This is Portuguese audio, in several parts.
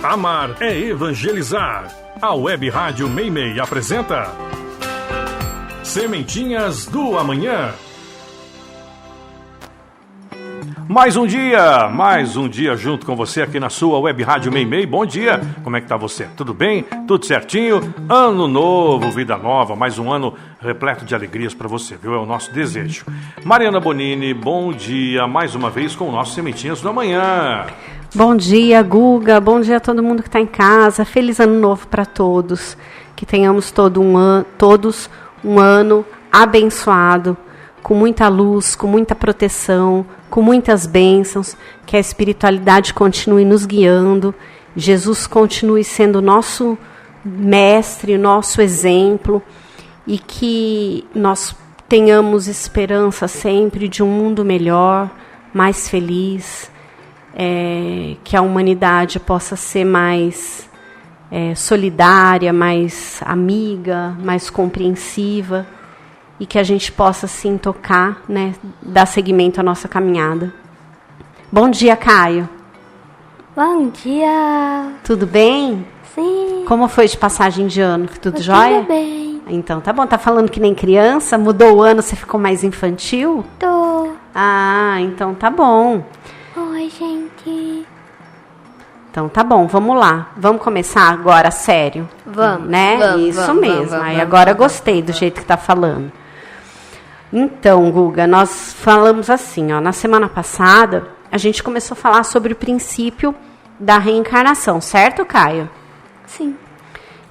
Amar é evangelizar. A Web Rádio Meimei apresenta Sementinhas do Amanhã. Mais um dia junto com você aqui na sua Web Rádio Meimei. Bom dia, como é que tá você? Tudo bem? Tudo certinho? Ano novo, vida nova, mais um ano repleto de alegrias para você, viu? É o nosso desejo. Mariana Bonini, bom dia, mais uma vez com o nosso Sementinhas do Amanhã. Bom dia, Guga, bom dia a todo mundo que está em casa, feliz ano novo para todos, que tenhamos todos um ano abençoado, com muita luz, com muita proteção, com muitas bênçãos, que a espiritualidade continue nos guiando, Jesus continue sendo nosso mestre, nosso exemplo, e que nós tenhamos esperança sempre de um mundo melhor, mais feliz, que a humanidade possa ser mais solidária, mais amiga, mais compreensiva, e que a gente possa, sim, tocar, né, dar seguimento à nossa caminhada. Bom dia, Caio. Bom dia. Tudo bem? Sim. Como foi de passagem de ano? Tudo jóia? Tudo bem. Então, tá bom. Tá falando que nem criança? Mudou o ano, você ficou mais infantil? Tô. Ah, então tá bom. Oi, gente. Então tá bom, vamos lá. Vamos começar agora, sério? Vamos, né? vamos, Isso vamos, mesmo. vamos, Aí vamos, agora vamos, gostei do jeito que tá falando. Então, Guga, nós falamos assim, ó, na semana passada, a gente começou a falar sobre o princípio da reencarnação, certo, Caio? Sim.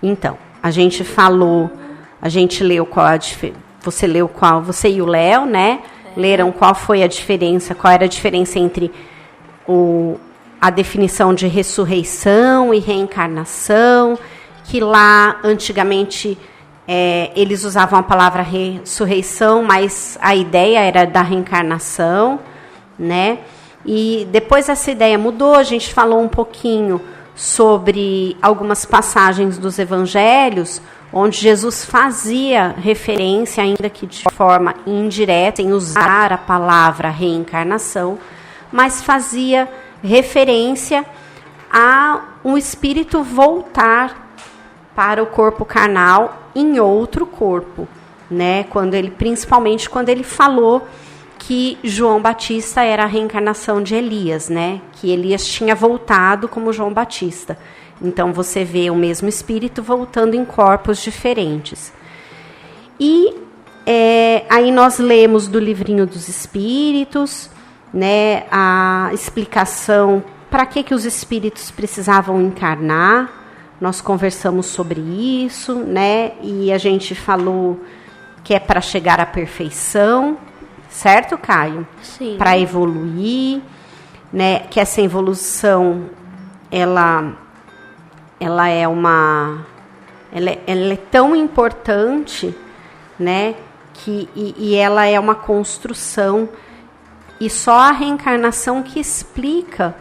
Então, a gente leu você e o Léo, né? Leram qual foi a diferença, qual era a diferença entre a definição de ressurreição e reencarnação, que lá antigamente eles usavam a palavra ressurreição, mas a ideia era da reencarnação, né? E depois essa ideia mudou, a gente falou um pouquinho sobre algumas passagens dos evangelhos, onde Jesus fazia referência, ainda que de forma indireta, em usar a palavra reencarnação, mas fazia referência a um espírito voltar para o corpo carnal em outro corpo, né? Principalmente quando ele falou que João Batista era a reencarnação de Elias, né? Que Elias tinha voltado como João Batista. Então você vê o mesmo espírito voltando em corpos diferentes. E aí nós lemos do livrinho dos espíritos, né? A explicação para que os espíritos precisavam encarnar. Nós conversamos sobre isso, né? E a gente falou que é para chegar à perfeição, certo, Caio? Sim. Para evoluir, né? Que essa evolução, ela é tão importante, né? E ela é uma construção, e só a reencarnação que explica,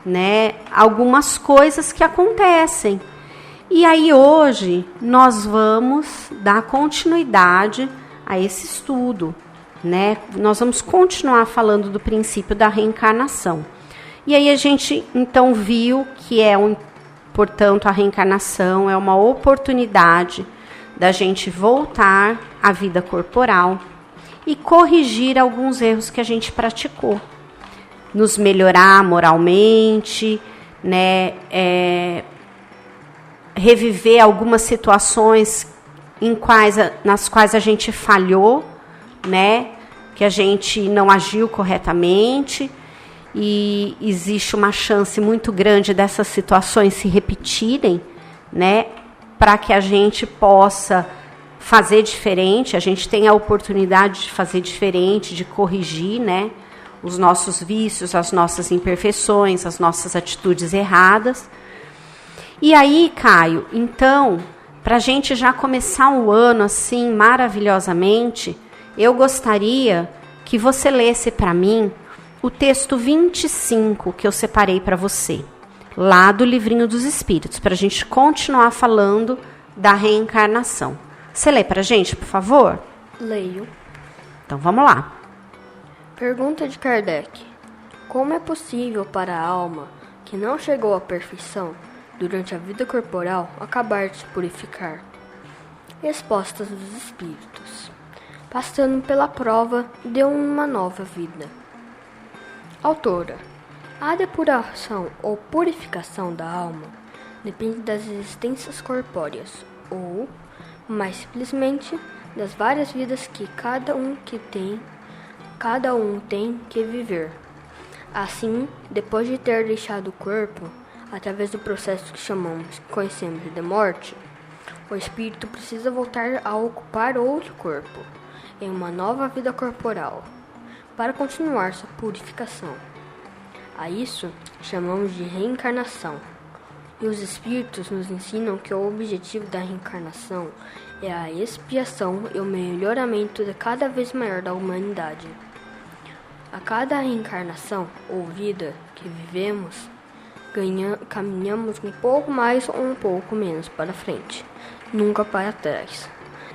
né, algumas coisas que acontecem. E aí hoje nós vamos dar continuidade a esse estudo, né? Nós vamos continuar falando do princípio da reencarnação. E aí a gente então viu que portanto, a reencarnação é uma oportunidade da gente voltar à vida corporal e corrigir alguns erros que a gente praticou, nos melhorar moralmente, né? Reviver algumas situações nas quais a gente falhou, né? Que a gente não agiu corretamente, e existe uma chance muito grande dessas situações se repetirem, né? Para que a gente possa fazer diferente, a gente tem a oportunidade de fazer diferente, de corrigir, né? Os nossos vícios, as nossas imperfeições, as nossas atitudes erradas. E aí, Caio, então, para a gente já começar o ano assim maravilhosamente, eu gostaria que você lesse para mim o texto 25 que eu separei para você, lá do Livrinho dos Espíritos, para a gente continuar falando da reencarnação. Você lê para a gente, por favor? Leio. Então, vamos lá. Pergunta de Kardec. Como é possível para a alma que não chegou à perfeição durante a vida corporal, acabar de se purificar? Respostas dos espíritos. Passando pela prova de uma nova vida. Autora. A depuração ou purificação da alma depende das existências corpóreas, ou, mais simplesmente, das várias vidas que cada um tem que viver. Assim, depois de ter deixado o corpo, através do processo que conhecemos de morte, o espírito precisa voltar a ocupar outro corpo, em uma nova vida corporal, para continuar sua purificação. A isso chamamos de reencarnação. E os espíritos nos ensinam que o objetivo da reencarnação é a expiação e o melhoramento de cada vez maior da humanidade. A cada reencarnação ou vida que vivemos, caminhamos um pouco mais ou um pouco menos para frente, nunca para trás,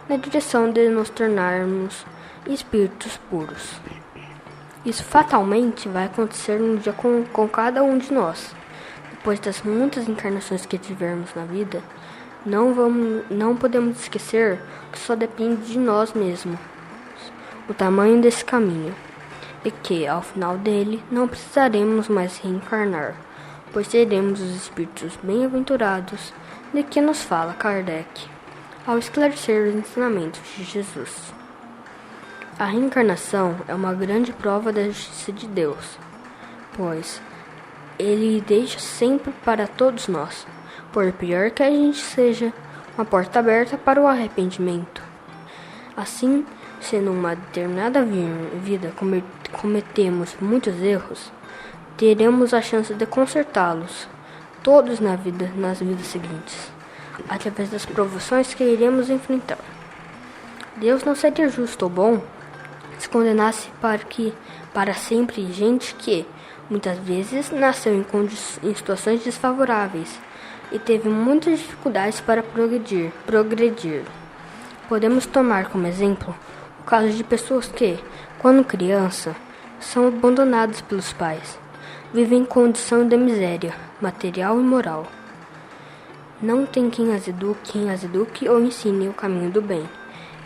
na direção de nos tornarmos espíritos puros. Isso fatalmente vai acontecer um dia com cada um de nós. Depois das muitas encarnações que tivermos na vida, não podemos esquecer que só depende de nós mesmos o tamanho desse caminho, e que, ao final dele, não precisaremos mais reencarnar, pois seremos os espíritos bem-aventurados de que nos fala Kardec, ao esclarecer os ensinamentos de Jesus. A reencarnação é uma grande prova da justiça de Deus, pois Ele deixa sempre para todos nós, por pior que a gente seja, uma porta aberta para o arrependimento. Assim, se numa determinada vida cometemos muitos erros, teremos a chance de consertá-los, todos nas vidas seguintes, através das provações que iremos enfrentar. Deus não seria justo ou bom se condenasse para sempre gente que, muitas vezes, nasceu em situações desfavoráveis e teve muitas dificuldades para progredir. Podemos tomar como exemplo o caso de pessoas que, quando criança, são abandonadas pelos pais, vivem em condição de miséria material e moral. Não tem quem as eduque ou ensine o caminho do bem,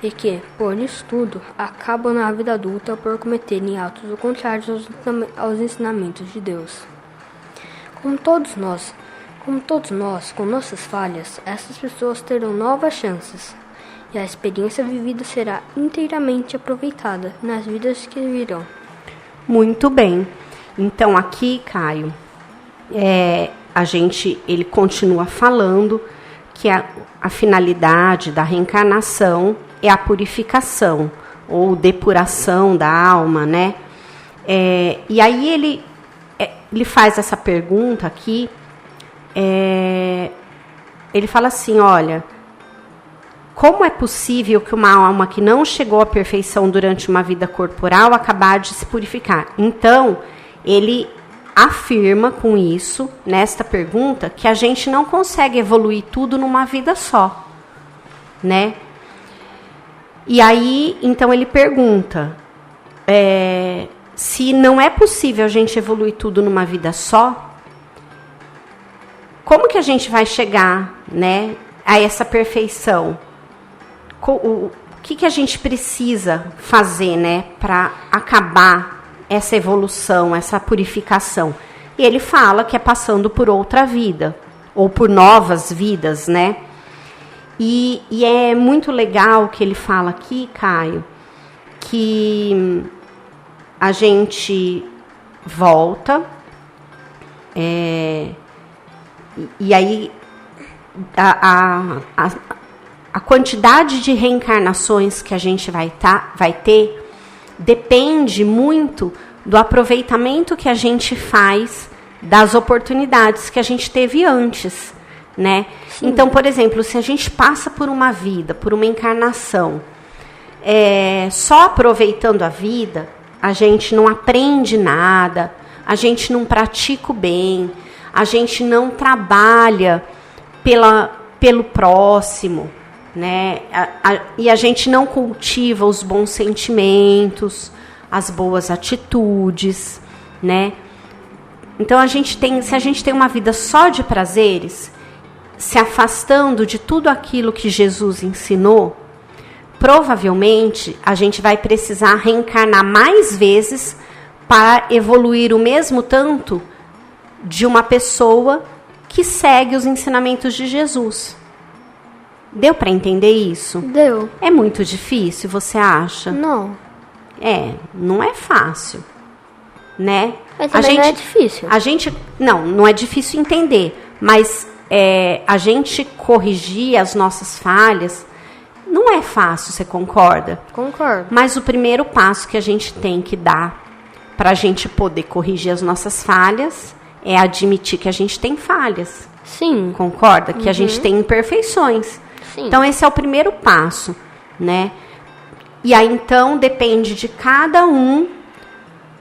e que, por isso tudo, acabam na vida adulta por cometerem atos contrários aos ensinamentos de Deus. Como todos nós, com nossas falhas, essas pessoas terão novas chances, e a experiência vivida será inteiramente aproveitada nas vidas que virão. Muito bem. Então, aqui, Caio, ele continua falando que a finalidade da reencarnação é a purificação ou depuração da alma, né? E aí ele faz essa pergunta aqui, ele fala assim, olha, como é possível que uma alma que não chegou à perfeição durante uma vida corporal acabar de se purificar? Então, ele afirma com isso, nesta pergunta, que a gente não consegue evoluir tudo numa vida só, né? E aí, então ele pergunta, se não é possível a gente evoluir tudo numa vida só, como que a gente vai chegar, né, a essa perfeição? O que a gente precisa fazer, né, para acabar essa evolução, essa purificação? E ele fala que é passando por outra vida, ou por novas vidas, né? E é muito legal que ele fala aqui, Caio, que a gente volta, e aí a quantidade de reencarnações que a gente vai ter depende muito do aproveitamento que a gente faz das oportunidades que a gente teve antes, né? Sim. Então, por exemplo, se a gente passa por uma vida, por uma encarnação, só aproveitando a vida, a gente não aprende nada, a gente não pratica o bem, a gente não trabalha pelo próximo, né? E a gente não cultiva os bons sentimentos, as boas atitudes, né? Então se a gente tem uma vida só de prazeres, se afastando de tudo aquilo que Jesus ensinou, provavelmente a gente vai precisar reencarnar mais vezes para evoluir o mesmo tanto de uma pessoa que segue os ensinamentos de Jesus. Deu para entender isso? Deu. É muito difícil, você acha? Não. Não é fácil, né? Mas também não é difícil. Não é difícil entender, mas a gente corrigir as nossas falhas não é fácil, você concorda? Concordo. Mas o primeiro passo que a gente tem que dar para a gente poder corrigir as nossas falhas é admitir que a gente tem falhas. Sim. Concorda? Que a gente tem imperfeições. Sim. Então, esse é o primeiro passo, né? E aí, então, depende de cada um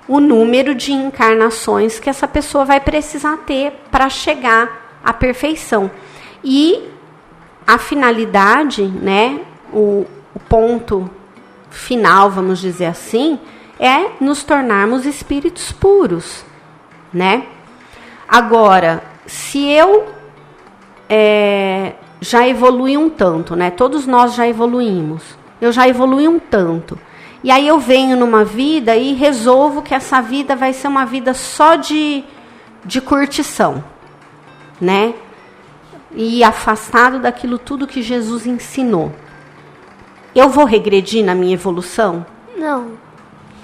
o número de encarnações que essa pessoa vai precisar ter para chegar à perfeição. E a finalidade, né? O ponto final, vamos dizer assim, é nos tornarmos espíritos puros, né? Agora, se eu já evolui um tanto, né? Todos nós já evoluímos. Eu já evolui um tanto. E aí eu venho numa vida e resolvo que essa vida vai ser uma vida só de curtição, né? E afastado daquilo tudo que Jesus ensinou. Eu vou regredir na minha evolução? Não.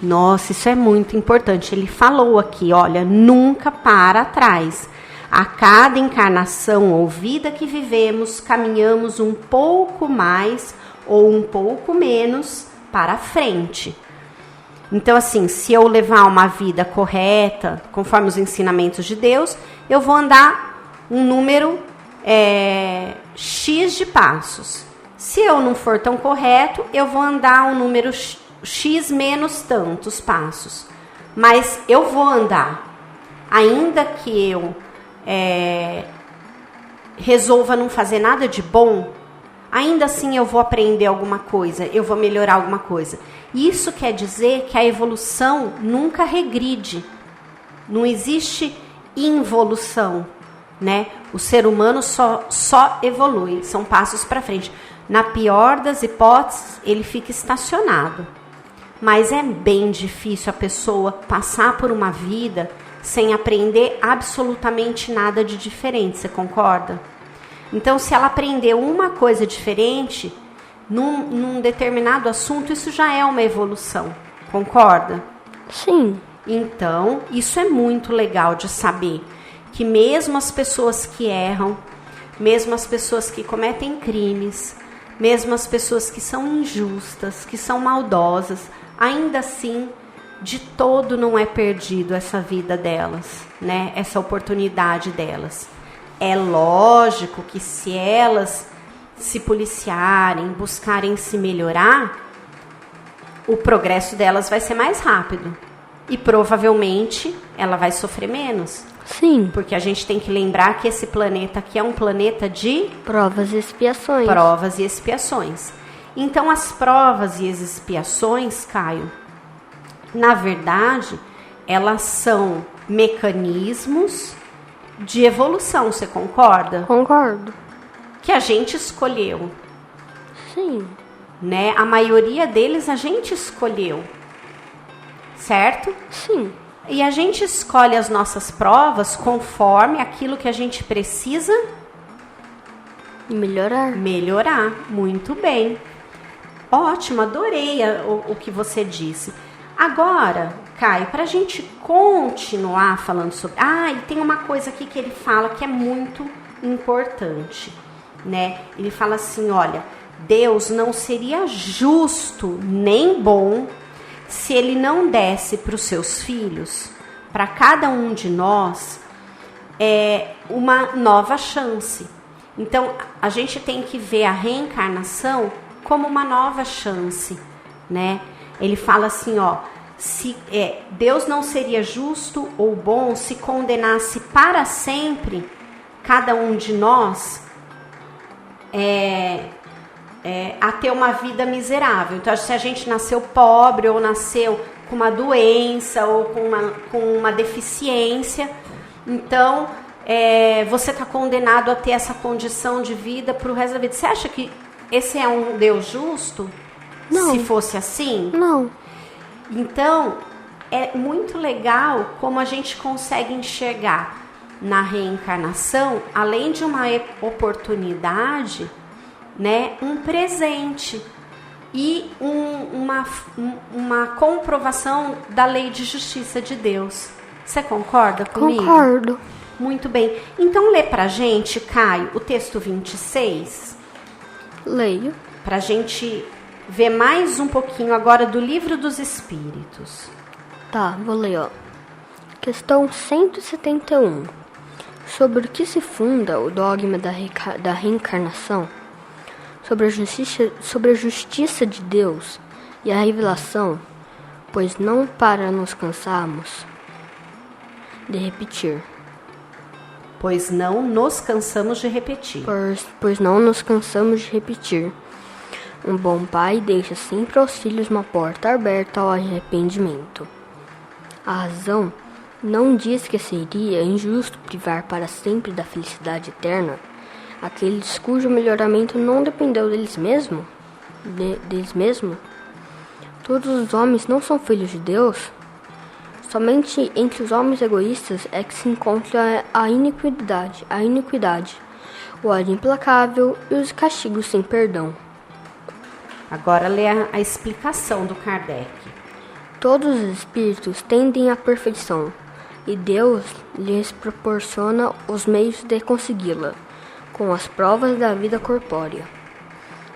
Nossa, isso é muito importante. Ele falou aqui, olha, nunca para atrás. A cada encarnação ou vida que vivemos, caminhamos um pouco mais ou um pouco menos para frente. Então, assim, se eu levar uma vida correta, conforme os ensinamentos de Deus, eu vou andar um número X de passos. Se eu não for tão correto, eu vou andar um número X menos tantos passos. Mas eu vou andar. Ainda que eu resolva não fazer nada de bom, ainda assim eu vou aprender alguma coisa, eu vou melhorar alguma coisa. Isso quer dizer que a evolução nunca regride. Não existe involução, né? O ser humano só evolui, são passos para frente. Na pior das hipóteses, ele fica estacionado. Mas é bem difícil a pessoa passar por uma vida sem aprender absolutamente nada de diferente, você concorda? Então, se ela aprender uma coisa diferente, num determinado assunto, isso já é uma evolução, concorda? Sim. Então, isso é muito legal de saber, que mesmo as pessoas que erram, mesmo as pessoas que cometem crimes, mesmo as pessoas que são injustas, que são maldosas, ainda assim, de todo não é perdido essa vida delas, né? Essa oportunidade delas. É lógico que se elas se policiarem, buscarem se melhorar, o progresso delas vai ser mais rápido. E provavelmente ela vai sofrer menos. Sim. Porque a gente tem que lembrar que esse planeta aqui é um planeta de provas e expiações. Provas e expiações. Então, as provas e as expiações, Caio, na verdade, elas são mecanismos de evolução, você concorda? Concordo. Que a gente escolheu. Sim. Né? A maioria deles a gente escolheu. Certo? Sim. E a gente escolhe as nossas provas conforme aquilo que a gente precisa melhorar. Melhorar. Muito bem. Ótimo, adorei o que você disse. Agora, Caio, para a gente continuar falando sobre... e tem uma coisa aqui que ele fala que é muito importante, né? Ele fala assim, olha, Deus não seria justo nem bom se ele não desse para os seus filhos, para cada um de nós, uma nova chance. Então, a gente tem que ver a reencarnação como uma nova chance, né? Ele fala assim, ó, Deus não seria justo ou bom se condenasse para sempre cada um de nós a ter uma vida miserável. Então, se a gente nasceu pobre ou nasceu com uma doença ou com uma deficiência, então você está condenado a ter essa condição de vida para o resto da vida. Você acha que esse é um Deus justo? Não. Se fosse assim? Não. Então, é muito legal como a gente consegue enxergar na reencarnação, além de uma oportunidade, né, um presente e uma comprovação da lei de justiça de Deus. Você concorda comigo? Concordo. Muito bem. Então, lê pra gente, Caio, o texto 26. Leio. Pra gente ver mais um pouquinho agora do Livro dos Espíritos. Tá, vou ler, ó. Questão 171. Sobre o que se funda o dogma da reencarnação? Sobre a justiça de Deus e a revelação, pois não para nos cansarmos de repetir. Pois não nos cansamos de repetir. Pois não nos cansamos de repetir. Um bom pai deixa sempre aos filhos uma porta aberta ao arrependimento. A razão não diz que seria injusto privar para sempre da felicidade eterna aqueles cujo melhoramento não dependeu deles mesmos? Todos os homens não são filhos de Deus? Somente entre os homens egoístas é que se encontra a iniquidade, o ódio implacável e os castigos sem perdão. Agora lê a explicação do Kardec. Todos os espíritos tendem à perfeição, e Deus lhes proporciona os meios de consegui-la, com as provas da vida corpórea.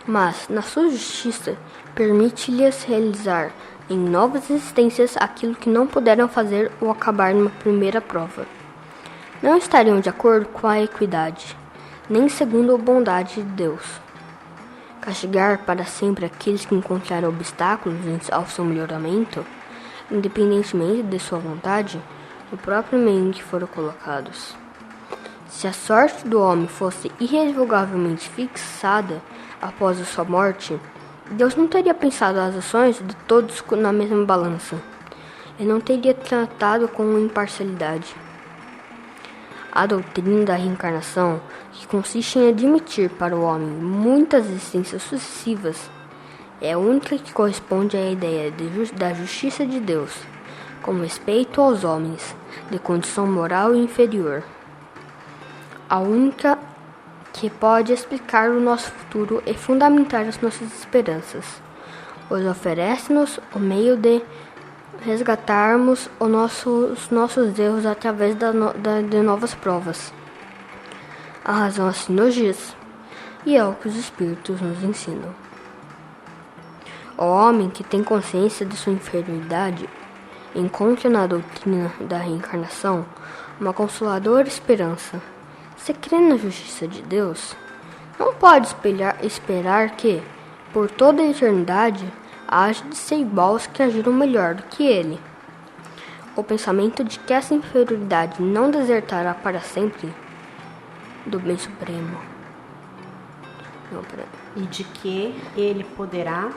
Mas, na sua justiça, permite-lhes realizar em novas existências aquilo que não puderam fazer ou acabar numa primeira prova. Não estariam de acordo com a equidade, nem segundo a bondade de Deus. Castigar para sempre aqueles que encontraram obstáculos ao seu melhoramento, independentemente de sua vontade, no próprio meio em que foram colocados. Se a sorte do homem fosse irrevogavelmente fixada após a sua morte, Deus não teria pensado as ações de todos na mesma balança, e não teria tratado com imparcialidade. A doutrina da reencarnação, que consiste em admitir para o homem muitas existências sucessivas, é a única que corresponde à ideia da justiça de Deus, com respeito aos homens, de condição moral inferior. A única que pode explicar o nosso futuro e fundamentar as nossas esperanças, pois oferece-nos o meio de resgatarmos os nossos erros através de novas provas. A razão assim nos diz, e é o que os espíritos nos ensinam. O homem que tem consciência de sua inferioridade encontra na doutrina da reencarnação uma consoladora esperança. Se crê na justiça de Deus, não pode esperar que, por toda a eternidade, haja de ser igual aos que agiram melhor do que ele. O pensamento de que essa inferioridade não desertará para sempre do bem supremo. E de que ele poderá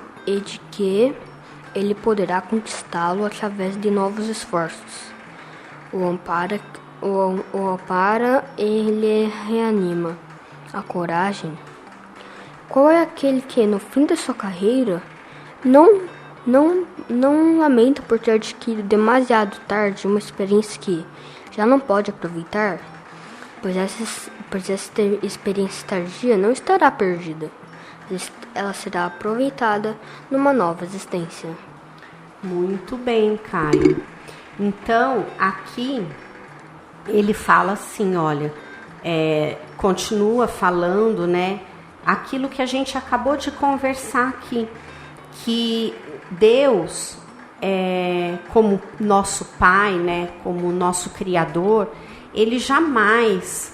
conquistá-lo através de novos esforços. O ampara e lhe reanima a coragem. Qual é aquele que, no fim da sua carreira, não lamenta por ter adquirido demasiado tarde uma experiência que já não pode aproveitar? Pois essa experiência tardia não estará perdida. Ela será aproveitada numa nova existência. Muito bem, Caio. Então, aqui ele fala assim, olha, continua falando, né, aquilo que a gente acabou de conversar aqui, que Deus, como nosso Pai, né, como nosso Criador, ele jamais,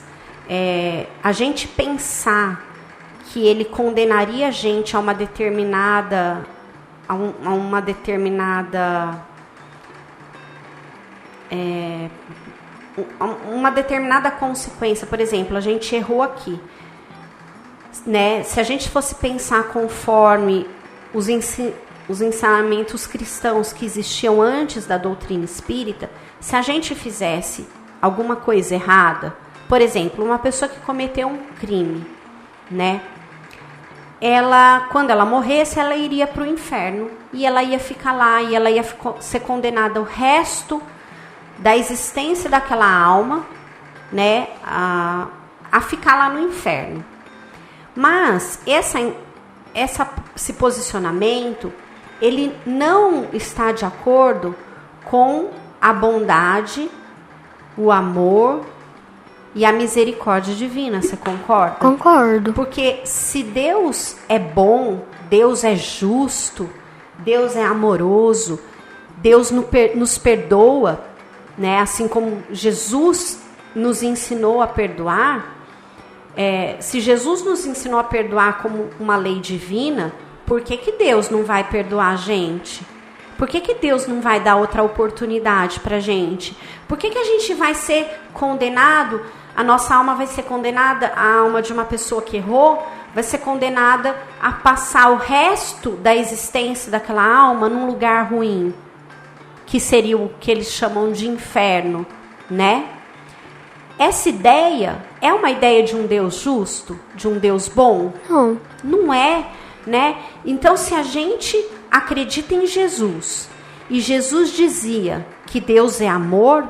a gente pensar que ele condenaria a gente a uma determinada consequência. Por exemplo, a gente errou aqui, né? Se a gente fosse pensar conforme os ensinamentos cristãos que existiam antes da doutrina espírita, se a gente fizesse alguma coisa errada, Por exemplo, uma pessoa que cometeu um crime, né? Ela, quando ela morresse, ela iria para o inferno e ela ia ficar lá e ela ia ser condenada o resto da existência daquela alma, né, a ficar lá no inferno. Mas esse posicionamento, ele não está de acordo com a bondade, o amor e a misericórdia divina, você concorda? Concordo. Porque se Deus é bom, Deus é justo, Deus é amoroso, Deus nos perdoa, né? Assim como Jesus nos ensinou a perdoar, se Jesus nos ensinou a perdoar como uma lei divina, por que Deus não vai perdoar a gente? Por que Deus não vai dar outra oportunidade pra gente? Por que a gente vai ser condenado? A nossa alma vai ser condenada, a alma de uma pessoa que errou vai ser condenada a passar o resto da existência daquela alma num lugar ruim, que seria o que eles chamam de inferno, né? Essa ideia é uma ideia de um Deus justo, de um Deus bom? Não. Não é, né? Então, se a gente acredita em Jesus, e Jesus dizia que Deus é amor,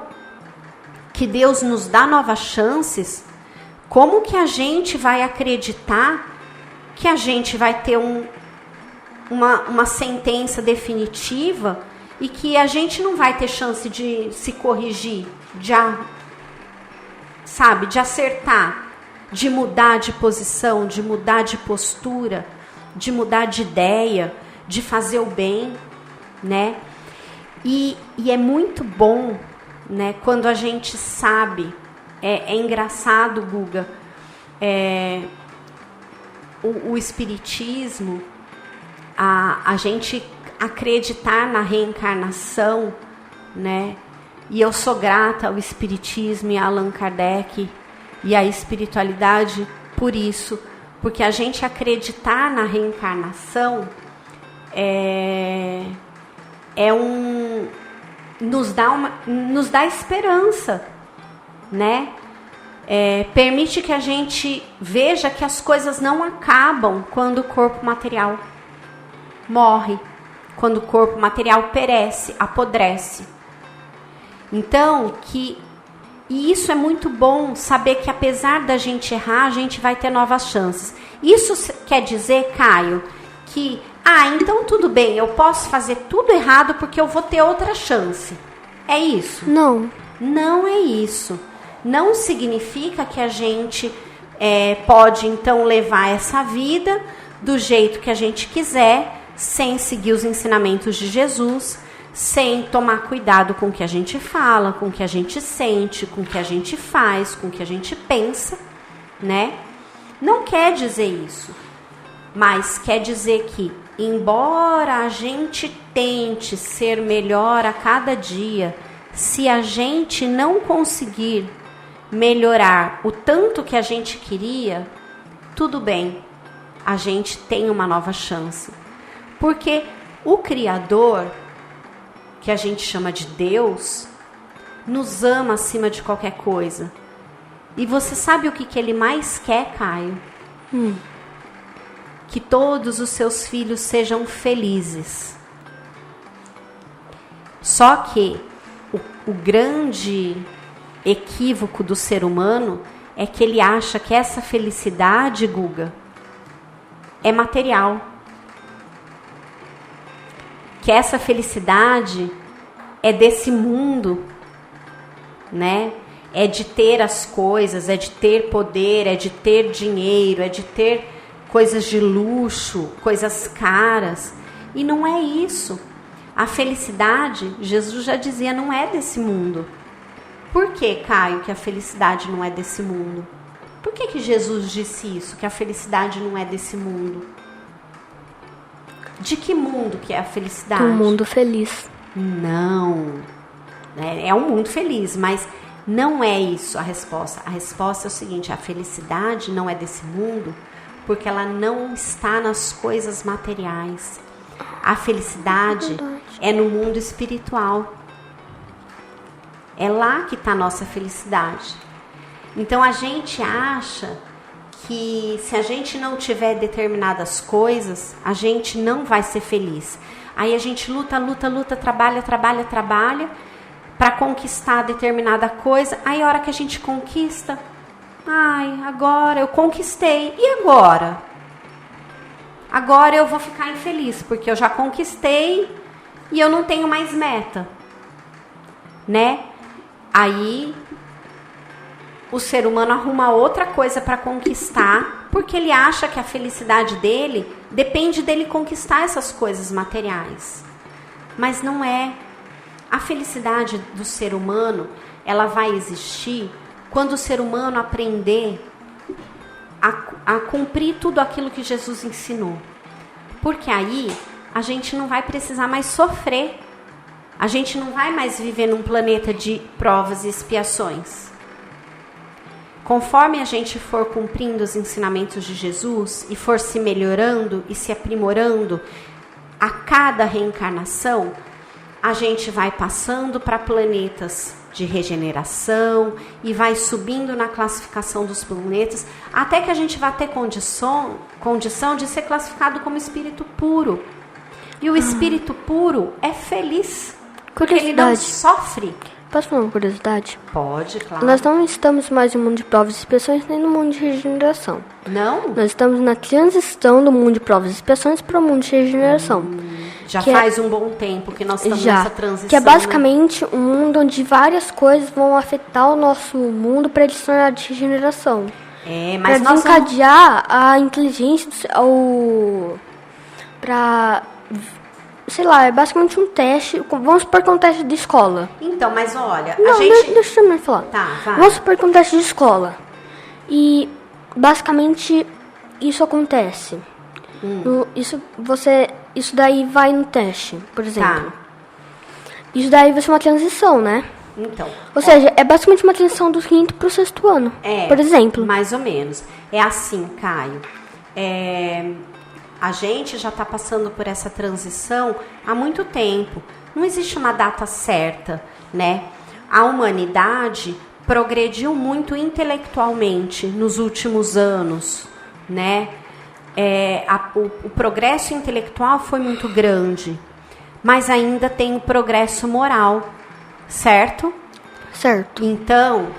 que Deus nos dá novas chances, como que a gente vai acreditar que a gente vai ter uma sentença definitiva e que a gente não vai ter chance de se corrigir, de acertar, de mudar de posição, de mudar de postura, de mudar de ideia, de fazer o bem, né? E é muito bom, né, quando a gente sabe, é engraçado, Guga, o espiritismo, a gente acreditar na reencarnação, né? E eu sou grata ao espiritismo e a Allan Kardec e à espiritualidade por isso, porque a gente acreditar na reencarnação nos dá esperança, né? Permite que a gente veja que as coisas não acabam quando o corpo material morre, quando o corpo material perece, apodrece. Então, e isso é muito bom, saber que apesar da gente errar, a gente vai ter novas chances. Isso quer dizer, Caio, que então tudo bem, eu posso fazer tudo errado porque eu vou ter outra chance. É isso? Não. Não é isso. Não significa que a gente pode, então, levar essa vida do jeito que a gente quiser, sem seguir os ensinamentos de Jesus, sem tomar cuidado com o que a gente fala, com o que a gente sente, com o que a gente faz, com o que a gente pensa, né? Não quer dizer isso, mas quer dizer que, embora a gente tente ser melhor a cada dia, se a gente não conseguir melhorar o tanto que a gente queria, tudo bem, a gente tem uma nova chance. Porque o Criador, que a gente chama de Deus, nos ama acima de qualquer coisa. E você sabe o que ele mais quer, Caio? Que todos os seus filhos sejam felizes. Só que o grande equívoco do ser humano é que ele acha que essa felicidade, Guga, é material. Que essa felicidade é desse mundo, né? É de ter as coisas, é de ter poder, é de ter dinheiro, é de ter coisas de luxo, coisas caras. E não é isso. A felicidade, Jesus já dizia, não é desse mundo. Por que, Caio, que a felicidade não é desse mundo? Por que Jesus disse isso, que a felicidade não é desse mundo? De que mundo que é a felicidade? Um mundo feliz. Não. É um mundo feliz, mas não é isso a resposta. A resposta é o seguinte: a felicidade não é desse mundo porque ela não está nas coisas materiais. A felicidade é no mundo espiritual. É lá que está a nossa felicidade. Então a gente acha que se a gente não tiver determinadas coisas, a gente não vai ser feliz. Aí a gente luta, trabalha para conquistar determinada coisa. Aí a hora que a gente conquista, agora eu conquistei. E agora? Agora eu vou ficar infeliz, porque eu já conquistei e eu não tenho mais meta, né? Aí o ser humano arruma outra coisa para conquistar, porque ele acha que a felicidade dele depende dele conquistar essas coisas materiais. Mas não é. A felicidade do ser humano, ela vai existir quando o ser humano aprender a cumprir tudo aquilo que Jesus ensinou. Porque aí a gente não vai precisar mais sofrer. A gente não vai mais viver num planeta de provas e expiações. Conforme a gente for cumprindo os ensinamentos de Jesus e for se melhorando e se aprimorando a cada reencarnação, a gente vai passando para planetas de regeneração e vai subindo na classificação dos planetas, até que a gente vai ter condição de ser classificado como espírito puro. E o espírito puro é feliz, porque ele não sofre. Posso falar uma curiosidade? Pode, claro. Nós não estamos mais no mundo de provas e expiações, nem no mundo de regeneração. Não? Nós estamos na transição do mundo de provas e expiações para o mundo de regeneração. Já faz um bom tempo que nós estamos nessa transição. Que é basicamente um mundo onde várias coisas vão afetar o nosso mundo para ele se tornar de regeneração. Mas para desencadear a inteligência para... Sei lá, é basicamente um teste. Vamos supor que é um teste de escola. Então, mas olha, não, a gente... Deixa eu me falar. Tá, vai. Vamos supor que é um teste de escola. E, basicamente, isso acontece. Isso daí vai no teste, por exemplo. Tá. Isso daí vai ser uma transição, né? Então. Ou seja, é basicamente uma transição do 5º pro 6º ano, por exemplo. Mais ou menos. É assim, Caio. A gente já está passando por essa transição há muito tempo. Não existe uma data certa, né? A humanidade progrediu muito intelectualmente nos últimos anos, né? O progresso intelectual foi muito grande, mas ainda tem o progresso moral, certo? Certo. Então,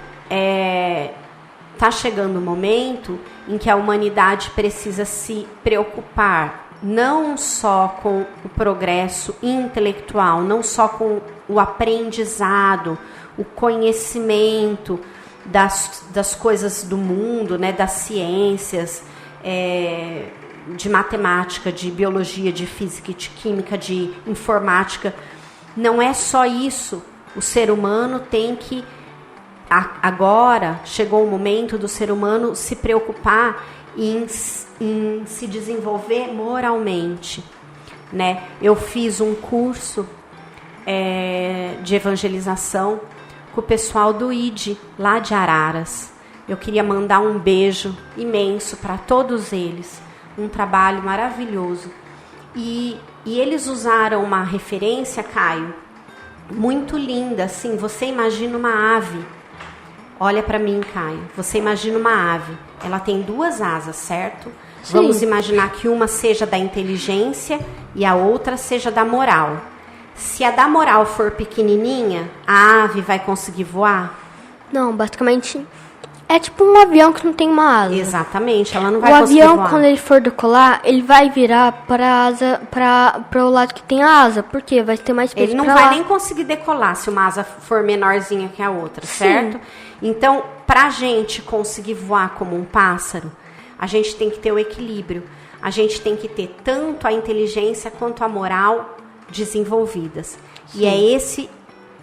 está chegando o momento em que a humanidade precisa se preocupar não só com o progresso intelectual, não só com o aprendizado, o conhecimento das coisas do mundo, né, das ciências, de matemática, de biologia, de física e de química, de informática. Não é só isso. O ser humano tem que... Agora chegou o momento do ser humano se preocupar em se desenvolver moralmente, né? Eu fiz um curso de evangelização com o pessoal do ID, lá de Araras. Eu queria mandar um beijo imenso para todos eles. Um trabalho maravilhoso. E eles usaram uma referência, Caio, muito linda. Assim, você imagina uma ave. Olha para mim, Caio. Você imagina uma ave. Ela tem 2 asas, certo? Sim. Vamos imaginar que uma seja da inteligência e a outra seja da moral. Se a da moral for pequenininha, a ave vai conseguir voar? Não, basicamente é tipo um avião que não tem uma asa. Exatamente, ela não vai conseguir voar. O avião, quando ele for decolar, ele vai virar para o lado que tem a asa, porque vai ter mais peso. Ele não vai nem conseguir decolar se uma asa for menorzinha que a outra, certo? Então, para a gente conseguir voar como um pássaro, a gente tem que ter o equilíbrio. A gente tem que ter tanto a inteligência quanto a moral desenvolvidas. Sim. E é esse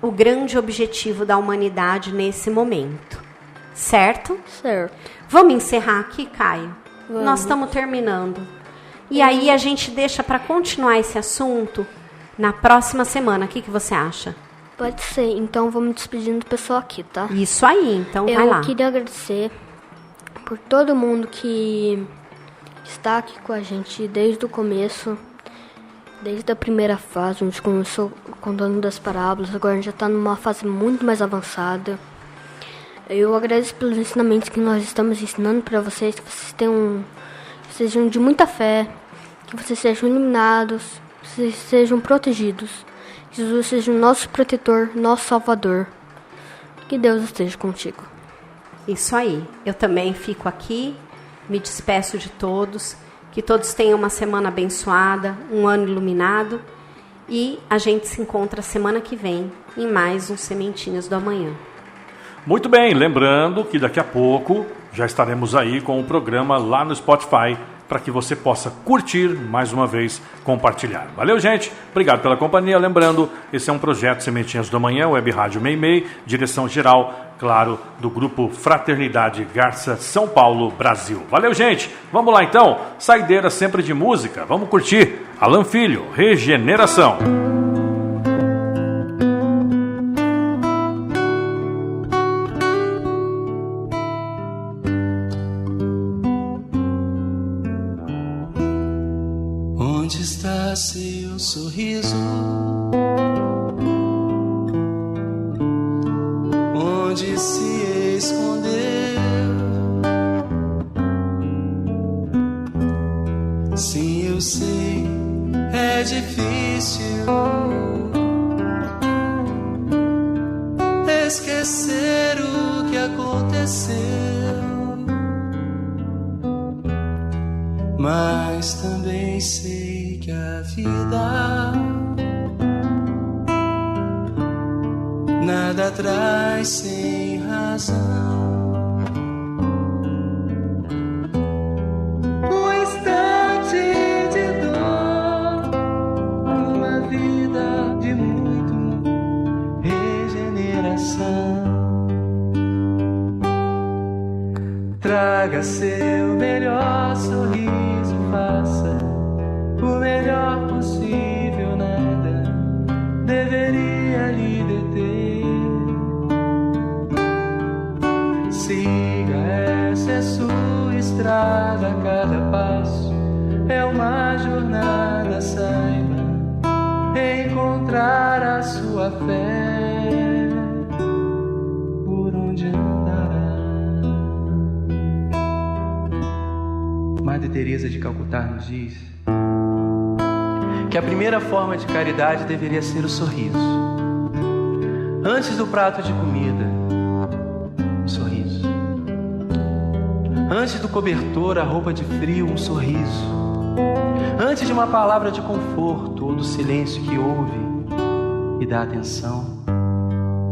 o grande objetivo da humanidade nesse momento. Certo? Certo. Vamos encerrar aqui, Caio? Vamos. Nós estamos terminando. E aí a gente deixa para continuar esse assunto na próxima semana. O que você acha? Pode ser. Então vamos despedindo do pessoal aqui, tá? Isso aí. Então vai lá. Eu queria agradecer por todo mundo que está aqui com a gente desde o começo. Desde a primeira fase, a gente começou contando das parábolas. Agora a gente já está numa fase muito mais avançada. Eu agradeço pelos ensinamentos que nós estamos ensinando para vocês, que vocês sejam de muita fé, que vocês sejam iluminados, que vocês sejam protegidos. Que Jesus seja o nosso protetor, nosso salvador. Que Deus esteja contigo. Isso aí. Eu também fico aqui, me despeço de todos, que todos tenham uma semana abençoada, um ano iluminado, e a gente se encontra semana que vem em mais um Sementinhas do Amanhã. Muito bem, lembrando que daqui a pouco já estaremos aí com o programa lá no Spotify para que você possa curtir mais uma vez, compartilhar. Valeu, gente. Obrigado pela companhia. Lembrando, esse é um projeto Sementinhas do Amanhã, Web Rádio Meimei, direção geral, claro, do Grupo Fraternidade Garça, São Paulo, Brasil. Valeu, gente. Vamos lá, então. Saideira sempre de música. Vamos curtir. Alan Filho, Regeneração. Onde está seu sorriso? Onde se escondeu? Sim, eu sei, é difícil esquecer o que aconteceu, mas também sei que a vida nada traz sem razão. Um instante de dor, uma vida de muito regeneração. Traga seu melhor sorriso, faça o melhor possível, nada deveria lhe deter. Siga, essa é sua estrada, cada passo é uma jornada, saiba encontrar a sua fé por onde andará. Madre Teresa de Calcutá nos diz que a primeira forma de caridade deveria ser o sorriso. Antes do prato de comida, um sorriso. Antes do cobertor, a roupa de frio, um sorriso. Antes de uma palavra de conforto ou do silêncio que ouve e dá atenção,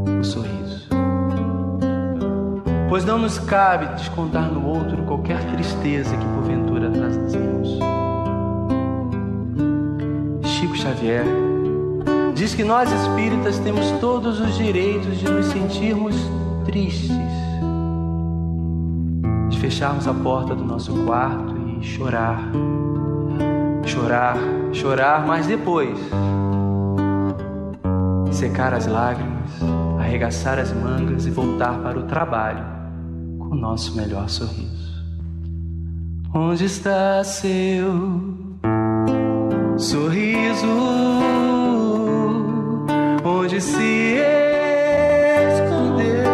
um sorriso. Pois não nos cabe descontar no outro qualquer tristeza que porventura trazemos. Chico Xavier diz que nós espíritas temos todos os direitos de nos sentirmos tristes, de fecharmos a porta do nosso quarto e chorar, chorar, chorar, mas depois secar as lágrimas, arregaçar as mangas e voltar para o trabalho com o nosso melhor sorriso. Onde está seu sorriso? Onde se escondeu?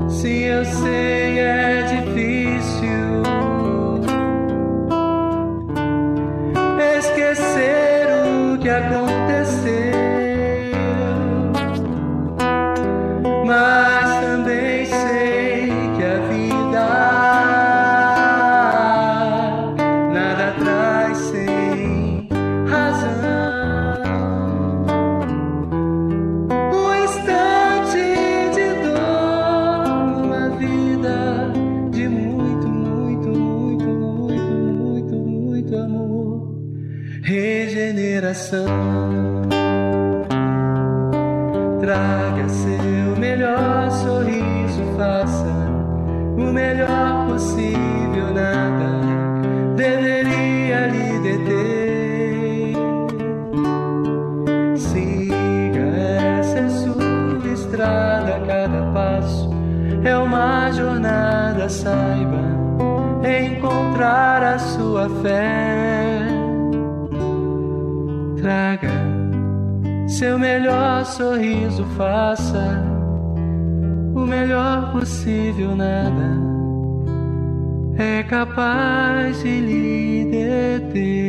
Sim, eu sei, é difícil esquecer o que aconteceu, mas também sei que a vida nada traz sem razão. Um instante de dor, uma vida de muito, muito, muito, muito, muito, muito amor, regeneração. Traga seu melhor sorriso, faça o melhor possível, nada deveria lhe deter. Siga, essa é sua estrada, cada passo é uma jornada, saiba encontrar a sua fé. Traga seu melhor sorriso, faça o melhor possível, nada é capaz de lhe deter.